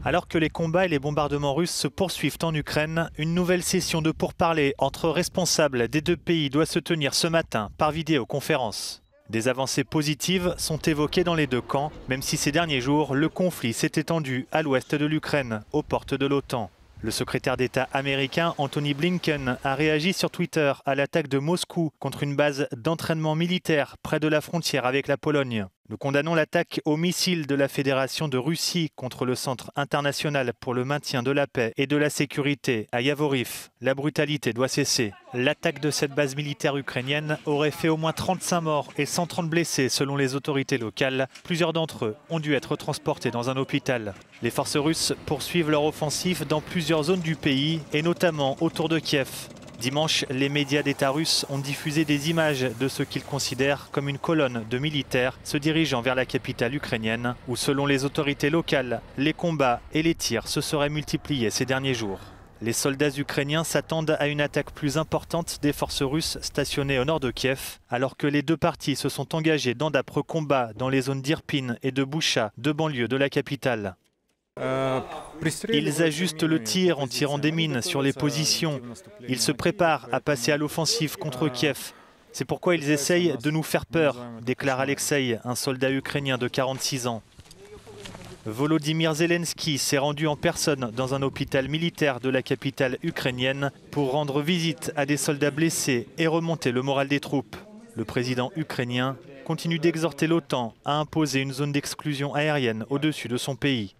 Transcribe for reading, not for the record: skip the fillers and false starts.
Alors que les combats et les bombardements russes se poursuivent en Ukraine, une nouvelle session de pourparlers entre responsables des deux pays doit se tenir ce matin par vidéoconférence. Des avancées positives sont évoquées dans les deux camps, même si ces derniers jours, le conflit s'est étendu à l'ouest de l'Ukraine, aux portes de l'OTAN. Le secrétaire d'État américain Anthony Blinken a réagi sur Twitter à l'attaque de Moscou contre une base d'entraînement militaire près de la frontière avec la Pologne. Nous condamnons l'attaque aux missiles de la Fédération de Russie contre le Centre international pour le maintien de la paix et de la sécurité à Yavoriv. La brutalité doit cesser. L'attaque de cette base militaire ukrainienne aurait fait au moins 35 morts et 130 blessés selon les autorités locales. Plusieurs d'entre eux ont dû être transportés dans un hôpital. Les forces russes poursuivent leur offensive dans plusieurs zones du pays et notamment autour de Kiev. Dimanche, les médias d'État russes ont diffusé des images de ce qu'ils considèrent comme une colonne de militaires se dirigeant vers la capitale ukrainienne, où selon les autorités locales, les combats et les tirs se seraient multipliés ces derniers jours. Les soldats ukrainiens s'attendent à une attaque plus importante des forces russes stationnées au nord de Kiev, alors que les deux parties se sont engagées dans d'âpres combats dans les zones d'Irpin et de Boutcha, deux banlieues de la capitale. Ils ajustent le tir en tirant des mines sur les positions. Ils se préparent à passer à l'offensive contre Kiev. C'est pourquoi ils essayent de nous faire peur, déclare Alexei, un soldat ukrainien de 46 ans. Volodymyr Zelensky s'est rendu en personne dans un hôpital militaire de la capitale ukrainienne pour rendre visite à des soldats blessés et remonter le moral des troupes. Le président ukrainien continue d'exhorter l'OTAN à imposer une zone d'exclusion aérienne au-dessus de son pays.